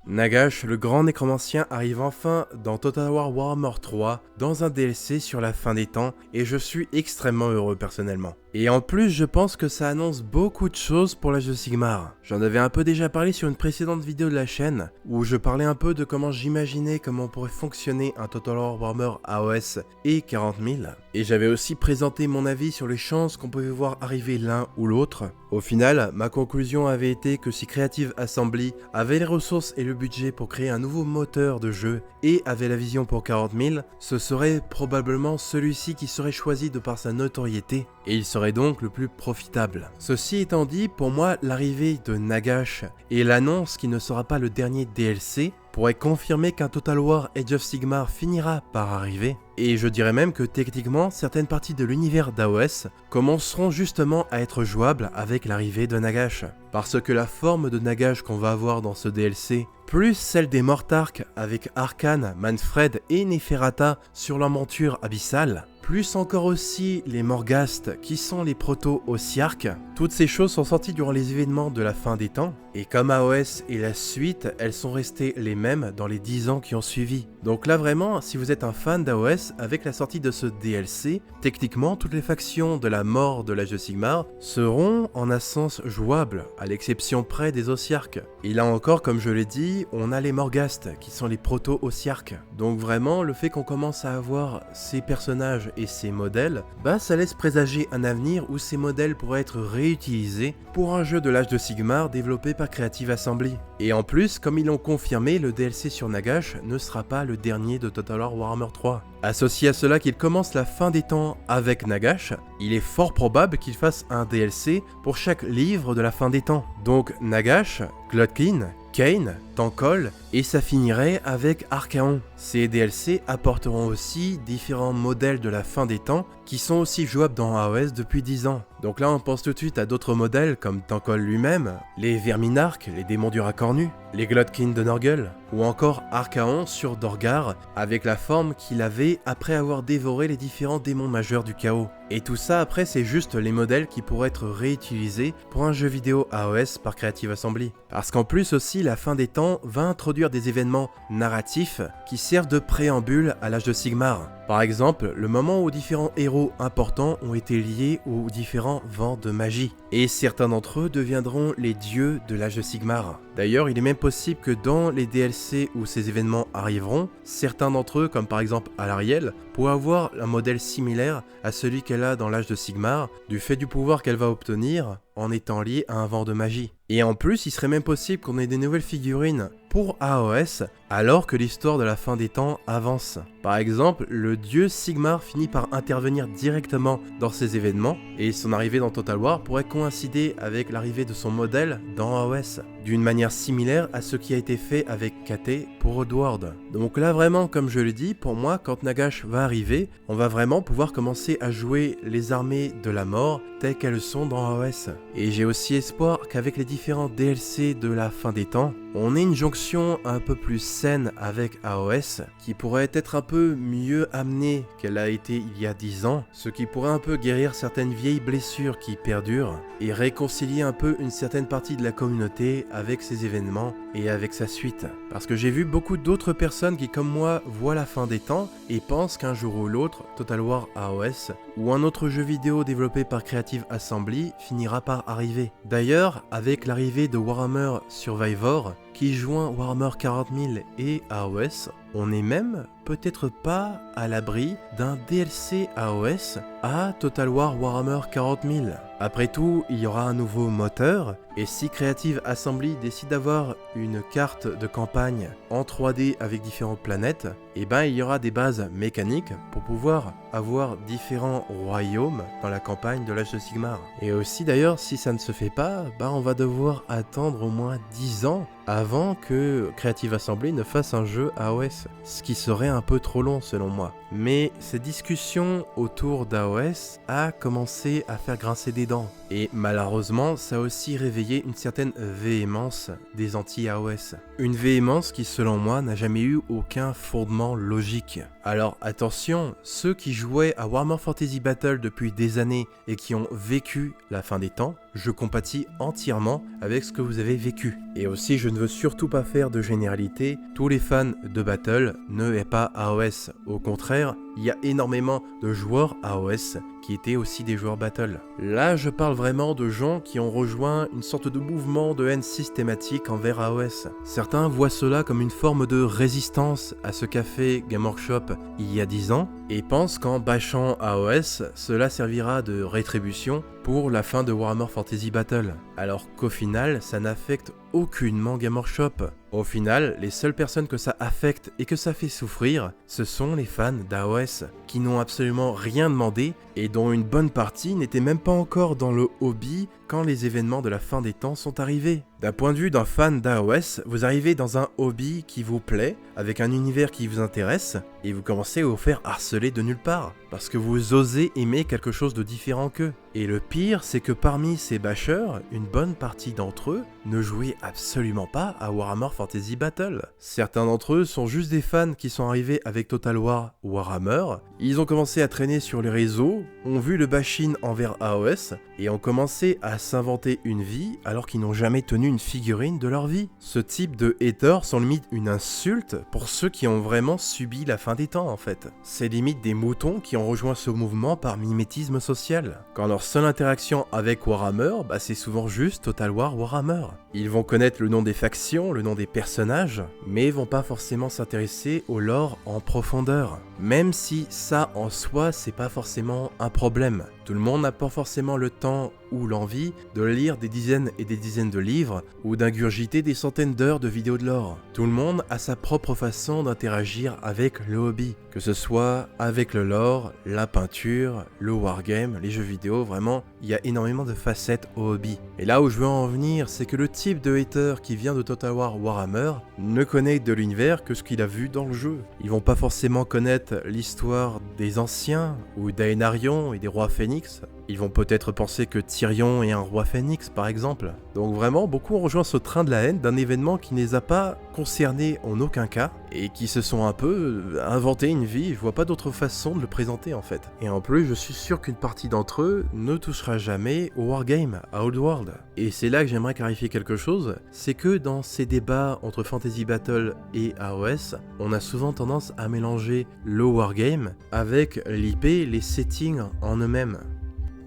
Nagash, le grand nécromancien, arrive enfin dans Total War Warhammer 3 dans un DLC sur la fin des temps et je suis extrêmement heureux personnellement. Et en plus, je pense que ça annonce beaucoup de choses pour l'âge de Sigmar. J'en avais un peu déjà parlé sur une précédente vidéo de la chaîne où je parlais un peu de comment j'imaginais comment pourrait fonctionner un Total War Warhammer AOS et 40 000. Et j'avais aussi présenté mon avis sur les chances qu'on pouvait voir arriver l'un ou l'autre. Au final, ma conclusion avait été que si Creative Assembly avait les ressources et le budget pour créer un nouveau moteur de jeu et avait la vision pour 40 000, ce serait probablement celui-ci qui serait choisi de par sa notoriété et il serait donc le plus profitable. Ceci étant dit, pour moi, l'arrivée de Nagash et l'annonce qui ne sera pas le dernier DLC pourrait confirmer qu'un Total War Age of Sigmar finira par arriver, et je dirais même que techniquement, certaines parties de l'univers d'AOS commenceront justement à être jouables avec l'arrivée de Nagash. Parce que la forme de Nagash qu'on va avoir dans ce DLC, plus celle des Mortark avec Arcane, Manfred et Neferata sur leur monture abyssale, plus encore aussi les Morghast qui sont les proto-Ossiarch. Toutes ces choses sont sorties durant les événements de la fin des temps, et comme AOS et la suite, elles sont restées les mêmes dans les 10 ans qui ont suivi. Donc là vraiment, si vous êtes un fan d'AOS, avec la sortie de ce DLC, techniquement toutes les factions de la mort de l'âge de Sigmar seront en essence jouables, à l'exception près des Ossiarch. Et là encore, comme je l'ai dit, on a les Morghast qui sont les proto-Ossiarch. Donc vraiment, le fait qu'on commence à avoir ces personnages et ces modèles, ça laisse présager un avenir où ces modèles pourraient être réutilisés pour un jeu de l'âge de Sigmar développé par Creative Assembly. Et en plus, comme ils l'ont confirmé, le DLC sur Nagash ne sera pas le dernier de Total War Warhammer 3. Associé à cela qu'il commence la fin des temps avec Nagash, il est fort probable qu'il fasse un DLC pour chaque livre de la fin des temps. Donc Nagash, Glotkin, Kane, Tankol, et ça finirait avec Archaon. Ces DLC apporteront aussi différents modèles de la fin des temps qui sont aussi jouables dans AOS depuis 10 ans. Donc là on pense tout de suite à d'autres modèles comme Tankol lui-même, les Verminarch, les démons du Racornu, les Glotkin de Norgul, ou encore Archaon sur Dorgar avec la forme qu'il avait après avoir dévoré les différents démons majeurs du chaos. Et tout ça après c'est juste les modèles qui pourraient être réutilisés pour un jeu vidéo AOS par Creative Assembly. Parce qu'en plus aussi la fin des temps va introduire des événements narratifs qui servent de préambule à l'âge de Sigmar. Par exemple, le moment où différents héros importants ont été liés aux différents vents de magie. Et certains d'entre eux deviendront les dieux de l'âge de Sigmar. D'ailleurs, il est même possible que dans les DLC où ces événements arriveront, certains d'entre eux, comme par exemple Alarielle, pourraient avoir un modèle similaire à celui qu'elle a dans l'âge de Sigmar, du fait du pouvoir qu'elle va obtenir en étant liée à un vent de magie. Et en plus, il serait même possible qu'on ait des nouvelles figurines pour AOS, alors que l'histoire de la fin des temps avance. Par exemple, le dieu Sigmar finit par intervenir directement dans ces événements, et son arrivée dans Total War pourrait coïncider avec l'arrivée de son modèle dans AOS, d'une manière similaire à ce qui a été fait avec KT pour Oddworld. Donc là vraiment, comme je le dis, pour moi, quand Nagash va arriver, on va vraiment pouvoir commencer à jouer les armées de la mort telles qu'elles sont dans AOS. Et j'ai aussi espoir qu'avec les différents DLC de la fin des temps, on ait une jonction un peu plus saine avec AOS, qui pourrait être un peu mieux amenée qu'elle a été il y a 10 ans, ce qui pourrait un peu guérir certaines vieilles blessures qui perdurent, et réconcilier un peu une certaine partie de la communauté avec ces événements et avec sa suite. Parce que j'ai vu beaucoup d'autres personnes qui comme moi voient la fin des temps et pensent qu'un jour ou l'autre, Total War AOS ou un autre jeu vidéo développé par Creative Assembly finira par arriver. D'ailleurs, avec l'arrivée de Warhammer Survivor, qui joint Warhammer 40 000 et AOS, on n'est même peut-être pas à l'abri d'un DLC AOS à Total War Warhammer 40 000. Après tout, il y aura un nouveau moteur, et si Creative Assembly décide d'avoir une carte de campagne en 3D avec différentes planètes, il y aura des bases mécaniques pour pouvoir avoir différents royaumes dans la campagne de l'âge de Sigmar. Et aussi d'ailleurs, si ça ne se fait pas, on va devoir attendre au moins 10 ans avant que Creative Assembly ne fasse un jeu AOS, ce qui serait un peu trop long selon moi. Mais cette discussion autour d'AOS a commencé à faire grincer des dents. Et malheureusement, ça a aussi réveillé une certaine véhémence des anti-AOS. Une véhémence qui, selon moi, n'a jamais eu aucun fondement logique. Alors attention, ceux qui jouaient à Warhammer Fantasy Battle depuis des années et qui ont vécu la fin des temps, je compatis entièrement avec ce que vous avez vécu. Et aussi, je ne veux surtout pas faire de généralité, tous les fans de Battle ne aiment pas AOS. Au contraire, il y a énormément de joueurs AOS qui étaient aussi des joueurs Battle. Là, je parle vraiment de gens qui ont rejoint une sorte de mouvement de haine systématique envers AOS. Certains voient cela comme une forme de résistance à ce qu'a fait Game Workshop il y a 10 ans et pensent qu'en bâchant AOS, cela servira de rétribution pour la fin de Warhammer Fantasy Battle. Alors qu'au final, ça n'affecte aucunement Game Workshop. Au final, les seules personnes que ça affecte et que ça fait souffrir, ce sont les fans d'AOS, qui n'ont absolument rien demandé et dont une bonne partie n'était même pas encore dans le hobby quand les événements de la fin des temps sont arrivés. D'un point de vue d'un fan d'AOS, vous arrivez dans un hobby qui vous plaît, avec un univers qui vous intéresse, et vous commencez à vous faire harceler de nulle part, parce que vous osez aimer quelque chose de différent qu'eux. Et le pire, c'est que parmi ces bâcheurs, une bonne partie d'entre eux ne jouaient absolument pas à Warhammer Fantasy Battle. Certains d'entre eux sont juste des fans qui sont arrivés avec Total War Warhammer, ils ont commencé à traîner sur les réseaux, ont vu le bashing envers AOS, et ont commencé à s'inventer une vie alors qu'ils n'ont jamais tenu une figurine de leur vie. Ce type de haters sont limite une insulte pour ceux qui ont vraiment subi la fin des temps en fait. C'est limite des moutons qui ont rejoint ce mouvement par mimétisme social. Quand leur seule interaction avec Warhammer, c'est souvent juste Total War Warhammer. Ils vont connaître le nom des factions, le nom des personnages, mais vont pas forcément s'intéresser au lore en profondeur. Même si ça en soi c'est pas forcément un problème. Tout le monde n'a pas forcément le temps ou l'envie de lire des dizaines et des dizaines de livres ou d'ingurgiter des centaines d'heures de vidéos de lore. Tout le monde a sa propre façon d'interagir avec le hobby, que ce soit avec le lore, la peinture, le wargame, les jeux vidéo, vraiment, il y a énormément de facettes au hobby. Et là où je veux en venir, c'est que le type de hater qui vient de Total War Warhammer ne connaît de l'univers que ce qu'il a vu dans le jeu. Ils vont pas forcément connaître l'histoire des anciens ou d'Aenarion et des rois phénix. Ils vont peut-être penser que Tyrion est un roi phénix par exemple. Donc vraiment, beaucoup ont rejoint ce train de la haine d'un événement qui ne les a pas concernés en aucun cas et qui se sont un peu inventé une vie. Je vois pas d'autre façon de le présenter en fait. Et en plus, je suis sûr qu'une partie d'entre eux ne touchera jamais au wargame, à Old World. Et c'est là que j'aimerais clarifier quelque chose, c'est que dans ces débats entre Fantasy Battle et AOS, on a souvent tendance à mélanger le wargame avec l'IP, les settings en eux-mêmes.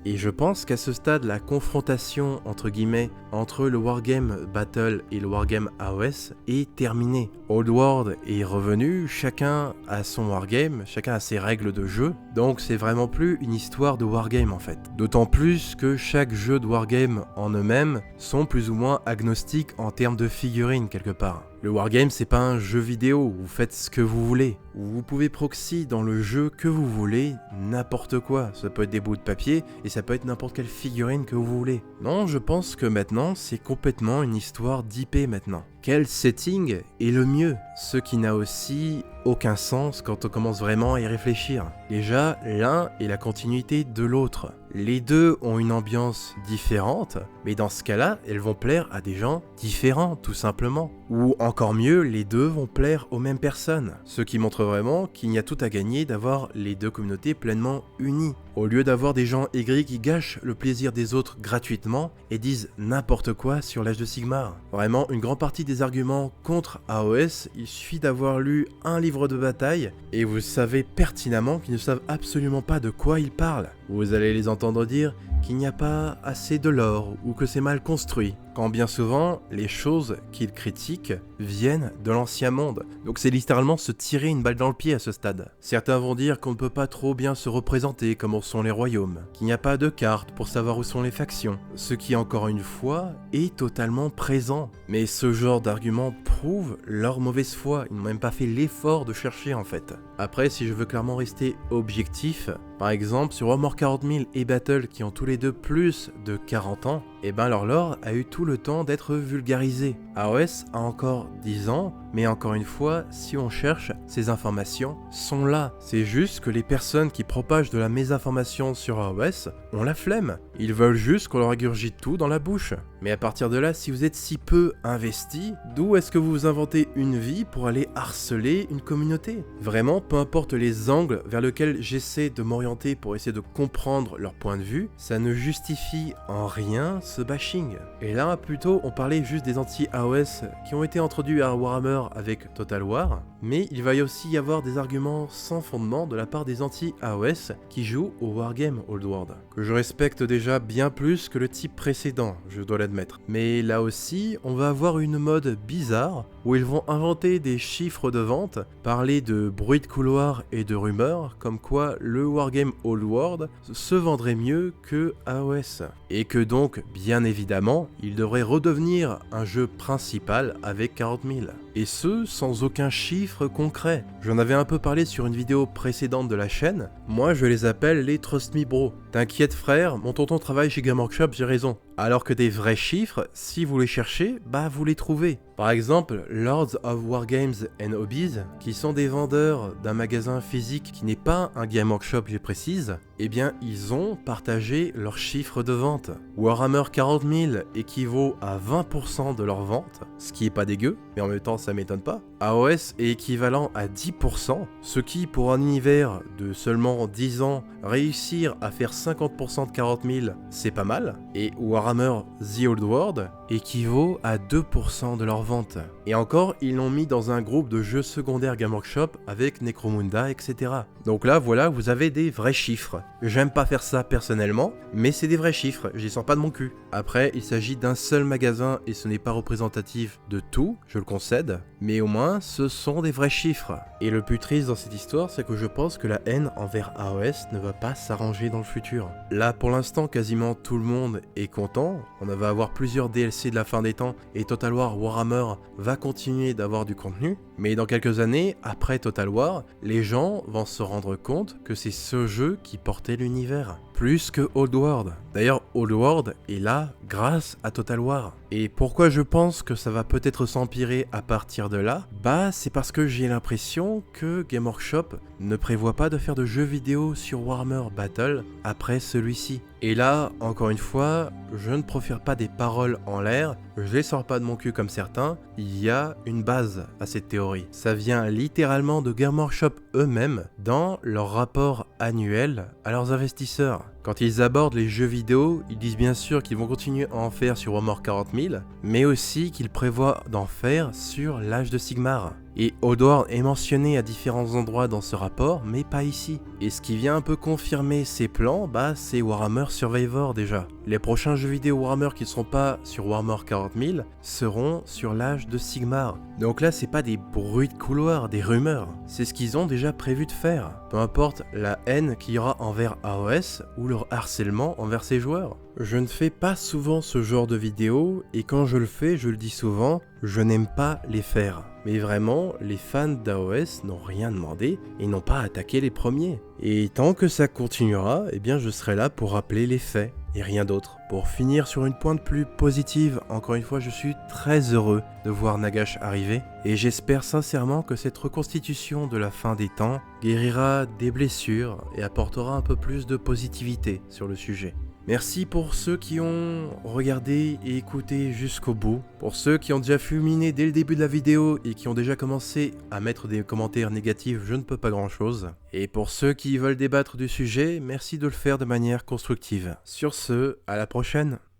Et je pense qu'à ce stade, la confrontation entre guillemets entre le Wargame Battle et le Wargame AOS est terminée. Old World est revenu, chacun a son Wargame, chacun a ses règles de jeu, donc c'est vraiment plus une histoire de Wargame en fait. D'autant plus que chaque jeu de Wargame en eux-mêmes sont plus ou moins agnostiques en termes de figurines quelque part. Le Wargame, c'est pas un jeu vidéo où vous faites ce que vous voulez, où vous pouvez proxy dans le jeu que vous voulez, n'importe quoi. Ça peut être des bouts de papier et ça peut être n'importe quelle figurine que vous voulez. Non, je pense que maintenant, c'est complètement une histoire d'IP maintenant. Quel setting est le mieux? Ce qui n'a aussi aucun sens quand on commence vraiment à y réfléchir. Déjà, l'un est la continuité de l'autre. Les deux ont une ambiance différente, mais dans ce cas-là, elles vont plaire à des gens différents, tout simplement. Ou encore mieux, les deux vont plaire aux mêmes personnes. Ce qui montre vraiment qu'il y a tout à gagner d'avoir les deux communautés pleinement unies. Au lieu d'avoir des gens aigris qui gâchent le plaisir des autres gratuitement et disent n'importe quoi sur l'âge de Sigmar. Vraiment, une grande partie des arguments contre AOS, il suffit d'avoir lu un livre de bataille et vous savez pertinemment qu'ils ne savent absolument pas de quoi ils parlent. Vous allez les entendre dire qu'il n'y a pas assez de lore ou que c'est mal construit, quand bien souvent les choses qu'ils critiquent viennent de l'ancien monde. Donc c'est littéralement se tirer une balle dans le pied à ce stade. Certains vont dire qu'on ne peut pas trop bien se représenter comment sont les royaumes, qu'il n'y a pas de carte pour savoir où sont les factions, ce qui encore une fois est totalement présent. Mais ce genre d'argument prouve leur mauvaise foi, ils n'ont même pas fait l'effort de chercher en fait. Après, si je veux clairement rester objectif, par exemple sur Warhammer 40 000 et Battle qui ont tous les deux plus de 40 ans, et leur lore a eu tout le temps d'être vulgarisé. AOS a encore 10 ans, mais encore une fois, si on cherche, ces informations sont là. C'est juste que les personnes qui propagent de la mésinformation sur AOS ont la flemme. Ils veulent juste qu'on leur régurgite tout dans la bouche. Mais à partir de là, si vous êtes si peu investi, d'où est-ce que vous vous inventez une vie pour aller harceler une communauté? Vraiment, peu importe les angles vers lesquels j'essaie de m'orienter pour essayer de comprendre leur point de vue, ça ne justifie en rien ce bashing. Et là, plutôt, on parlait juste des anti-AOS qui ont été introduits à Warhammer avec Total War, mais il va y aussi y avoir des arguments sans fondement de la part des anti-AOS qui jouent au Wargame Old World, que je respecte déjà bien plus que le type précédent, je dois l'admettre. Mais là aussi, on va avoir une mode bizarre où ils vont inventer des chiffres de vente, parler de bruit de couloir et de rumeurs, comme quoi le Wargame Old World se vendrait mieux que AOS. Et que donc, bien évidemment, il devrait redevenir un jeu principal avec 40 000. Et ce, sans aucun chiffre concret. J'en avais un peu parlé sur une vidéo précédente de la chaîne, moi je les appelle les Trust Me Bro. T'inquiète frère, mon tonton travaille chez Game Workshop, j'ai raison. Alors que des vrais chiffres, si vous les cherchez, bah vous les trouvez. Par exemple, Lords of Wargames and Hobbies, qui sont des vendeurs d'un magasin physique qui n'est pas un Game Workshop, je précise, eh bien ils ont partagé leurs chiffres de vente. Warhammer 40 000 équivaut à 20% de leurs ventes, ce qui est pas dégueu, mais en même temps ça m'étonne pas. AOS est équivalent à 10%, ce qui pour un univers de seulement 10 ans, réussir à faire 50% de 40 000, c'est pas mal. Et Warhammer The Old World équivaut à 2% de leurs ventes. Et encore, ils l'ont mis dans un groupe de jeux secondaires Game Workshop avec Necromunda, etc. Donc là, voilà, vous avez des vrais chiffres. J'aime pas faire ça personnellement, mais c'est des vrais chiffres, j'y sors pas de mon cul. Après, il s'agit d'un seul magasin et ce n'est pas représentatif de tout, je le concède, mais au moins, ce sont des vrais chiffres. Et le plus triste dans cette histoire, c'est que je pense que la haine envers AOS ne va pas s'arranger dans le futur. Là, pour l'instant, quasiment tout le monde est content, on va avoir plusieurs DLC de la fin des temps et Total War Warhammer va continuer d'avoir du contenu, mais dans quelques années, après Total War, les gens vont se rendre compte que c'est ce jeu qui portait l'univers, plus que Old World. D'ailleurs, Old World est là grâce à Total War. Et pourquoi je pense que ça va peut-être s'empirer à partir de là? Bah, c'est parce que j'ai l'impression que Game Workshop ne prévoit pas de faire de jeux vidéo sur Warhammer Battle après celui-ci. Et là, encore une fois, je ne profère pas des paroles en l'air, je les sors pas de mon cul comme certains, il y a une base à cette théorie. Ça vient littéralement de Game Workshop eux-mêmes dans leur rapport annuel à leurs investisseurs. Quand ils abordent les jeux vidéo, ils disent bien sûr qu'ils vont continuer à en faire sur Warhammer 40 000, mais aussi qu'ils prévoient d'en faire sur l'âge de Sigmar. Et Old World est mentionné à différents endroits dans ce rapport, mais pas ici. Et ce qui vient un peu confirmer ces plans, bah c'est Warhammer Survivor déjà. Les prochains jeux vidéo Warhammer qui ne seront pas sur Warhammer 40 000 seront sur l'âge de Sigmar. Donc là, c'est pas des bruits de couloir, des rumeurs. C'est ce qu'ils ont déjà prévu de faire. Peu importe la haine qu'il y aura envers AOS ou leur harcèlement envers ses joueurs. Je ne fais pas souvent ce genre de vidéos et quand je le fais, je le dis souvent, je n'aime pas les faire. Mais vraiment, les fans d'AOS n'ont rien demandé et n'ont pas attaqué les premiers. Et tant que ça continuera, eh bien je serai là pour rappeler les faits et rien d'autre. Pour finir sur une pointe plus positive, encore une fois je suis très heureux de voir Nagash arriver et j'espère sincèrement que cette reconstitution de la fin des temps guérira des blessures et apportera un peu plus de positivité sur le sujet. Merci pour ceux qui ont regardé et écouté jusqu'au bout. Pour ceux qui ont déjà fulminé dès le début de la vidéo et qui ont déjà commencé à mettre des commentaires négatifs, je ne peux pas grand chose. Et pour ceux qui veulent débattre du sujet, merci de le faire de manière constructive. Sur ce, à la prochaine.